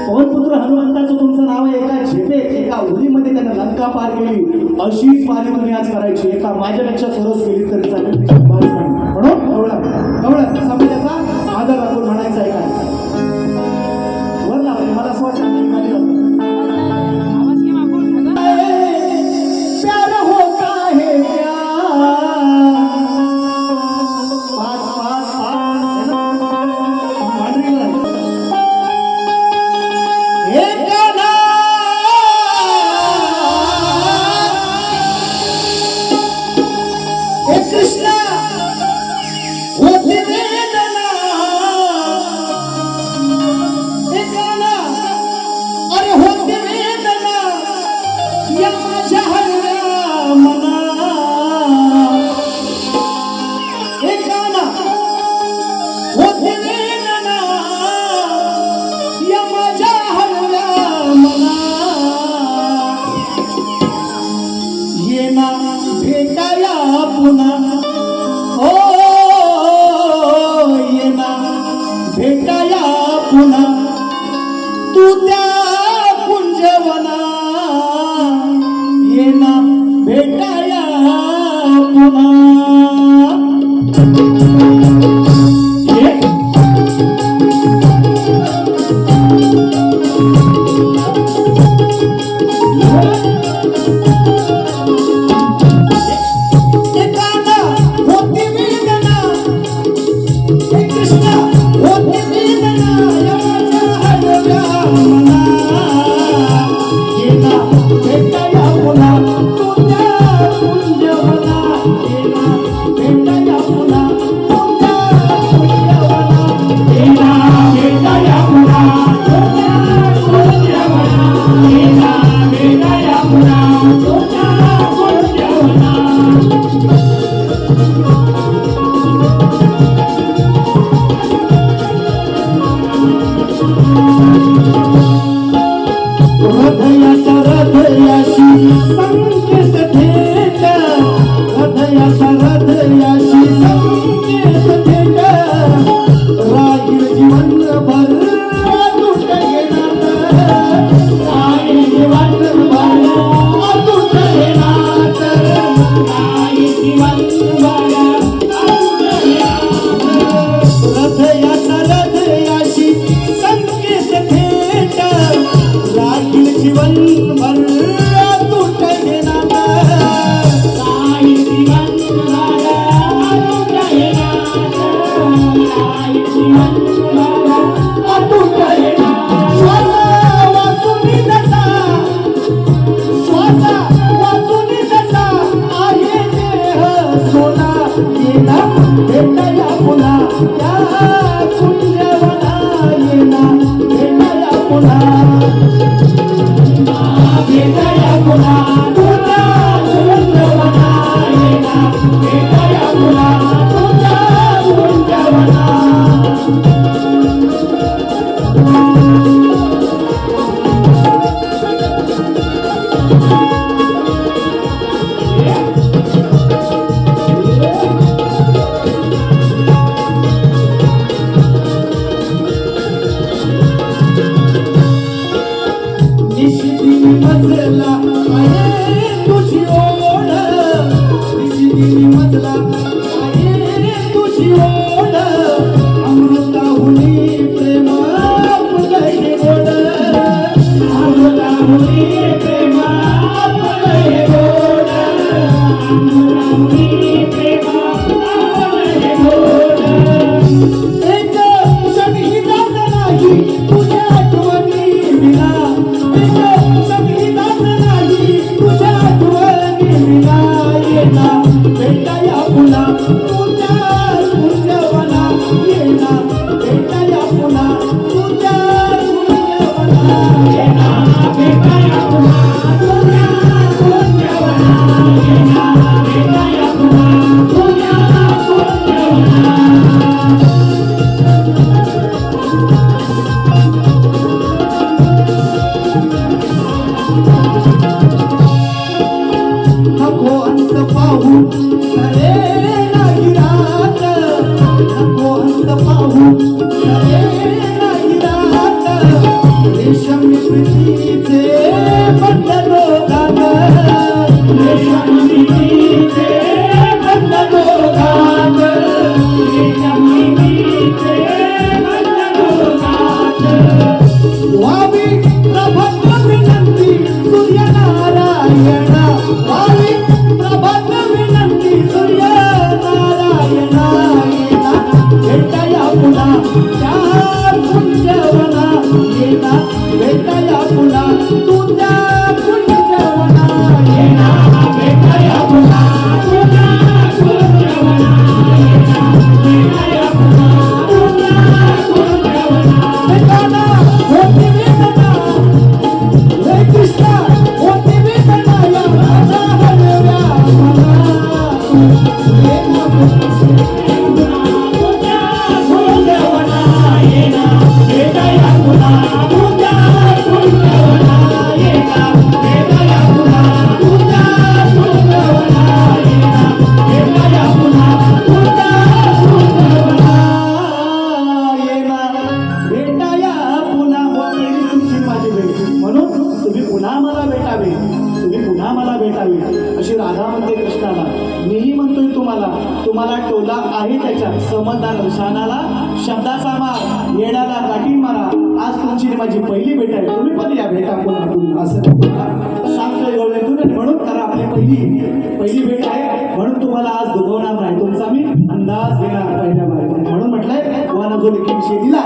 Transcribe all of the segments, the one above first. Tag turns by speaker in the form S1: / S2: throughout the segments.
S1: पवनपुत्र हनुमंताचं तुमचं नाव आहे. एका झेपेत एका उलीमध्ये त्यानं लंका पार केली. अशीच पारी तुम्ही आज करायची. एका माझ्यापेक्षा सरस केली तरी चालेल. म्हणून कवळत समाजाचा आदर राखून म्हणायचा आहे काय वर लावले. मला असं वाटतं प्यार होता है भेटाया पुन्हा हो येना भेटाया पुन्हा तू त्या कुंजवना येना भेटाया पुन्हा. येना भेटाया पुन्हा तुझ्या कुंजवना येना भेटाया पुन्हा तुझ्या कुंजवना येना भेटाया पुन्हा तुझ्या कुंजवना भेटाना होती वेदना हे कृष्णा होती वेदना या माझ्या हरव्या मना येना तुझ्या कुंजवना येना भेटाया पुन्हा तुझ्या कुंजवना येना भेटाया पुन्हा तुझ्या कुंजवना येना भेटाया पुन्हा तुझ्या कुंजवना येना भेटाया पुन्हा होईल तुमची माझी भेट म्हणून तुम्ही पुन्हा मला भेटावे तुम्ही पुन्हा मला भेटावे अशी राधा म्हणते कृष्णाला मीही म्हणतोय तुम्हाला टोला आहे त्याच्या समजदार शानाला शब्दाचा मार येण्याला गाठीन मारा आज तुमची आणि माझी पहिली भेट आहे तुम्ही पण या भेटा पुन्हा असं सांगतोय गवळ्यातून आणि म्हणून करा आपली पहिली भेट आहे म्हणून तुम्हाला आज दुखवणार नाही तुमचा मी अंदाज घेणार पहिल्या बारी म्हणून म्हटलंय बुवांना जो लेखी विषय दिला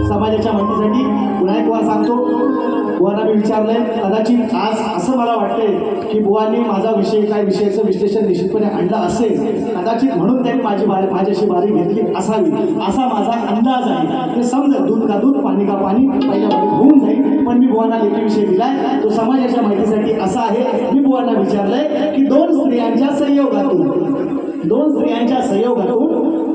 S1: समाजाच्या माहितीसाठी पुन्हा एक वर सांगतो बुवांना मी विचारलंय कदाचित आज असं मला वाटतंय की बुवांनी माझा विषय काय विषयाचं विश्लेषण निश्चितपणे आणलं असेल कदाचित म्हणून त्यांनी माझ्याशी बारी घेतली असावी असा माझा अंदाज आहे ते समजा दूध का दूध पाणी का पाणी पहिल्या बारीत होऊन जाईल पण मी बुवांना लेखी विषय दिलाय तो समाजाच्या माहितीसाठी असा आहे मी बुवांना विचारलंय की दोन स्त्रियांच्या संयोगातून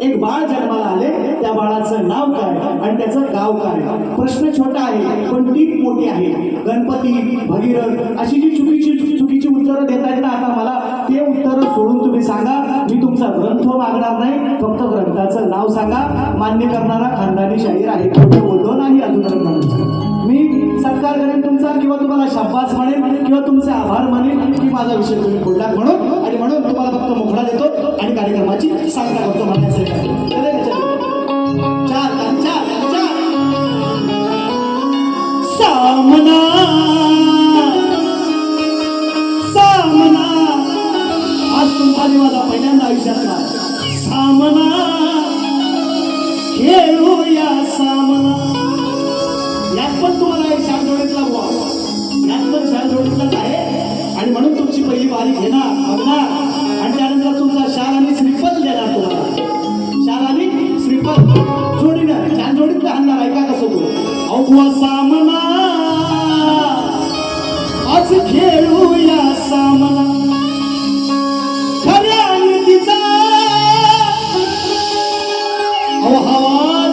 S1: एक बाळ जन्माला आले त्या बाळाचं नाव काय आणि त्याचं गाव काय प्रश्न छोटा आहे पण टीप मोठी आहे गणपती भगीरथ अशी जी चुकीची उत्तरं देता येतात आता मला ते उत्तरं सोडून तुम्ही सांगा मी तुमचा ग्रंथ मागणार नाही फक्त ग्रंथाचं नाव सांगा मान्य करणारा खानदानी शाहीर आहे खोटं बोललो नाही अजून मी सत्कार करेन तुमचा किंवा तुम्हाला शाबास म्हणेन किंवा तुमचे आभार मानेन की माझा विषय तुम्ही बोलला म्हणून तुम्हाला फक्त मोकळा देतो आणि कार्यक्रमाची सांगता करतो म्हणायचं सामना आज तुम्हाला माझा पहिल्यांदा आयुष्यातला सामना खेळूया सामना यात पण तुम्हाला एक शाल जोडीतला बुवा यात पण शाल जोडीतलाच आहे आणि म्हणून तुमची पहिली बारी घेणार बघणार आणि त्यानंतर तुमचा शाल आणि श्रीफल देणार तुम्हाला शाल आणि श्रीफल जोडीनं शाल जोडीत आणणार ऐका कसं तो अवघा सामना आज खेळूया सामना खऱ्या नीतीचा हवा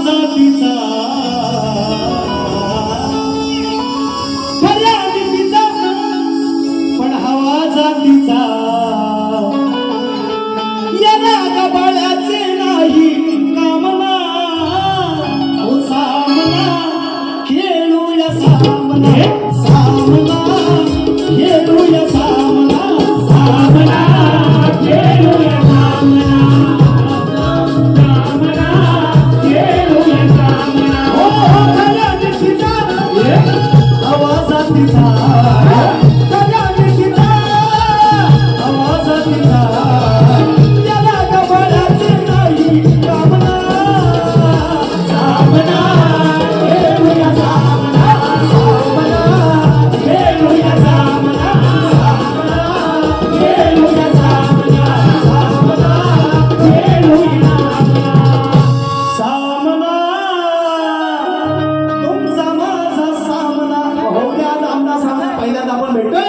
S1: जातीचा खऱ्या नीतीचा पण हवा जातीचा या नागाबाळ्याचे नाही कामना ओ सामना खेळूया सामना सामना खेळूया सामना सामना खेळूया सामना सामना खेळूया सामना ओ खऱ्या नीतीचा हवा जातीचा खऱ्या नीतीचा हवा जातीचा या नागाबाळ्याचे नाही कामना सामना खेळूया सामना सामना खेळूया सामना खेळूया सामना सामना खेळूया सामना तुमचा माझा सामना हो द्या आमना सामना पहिल्यांदा आपण भेटतोय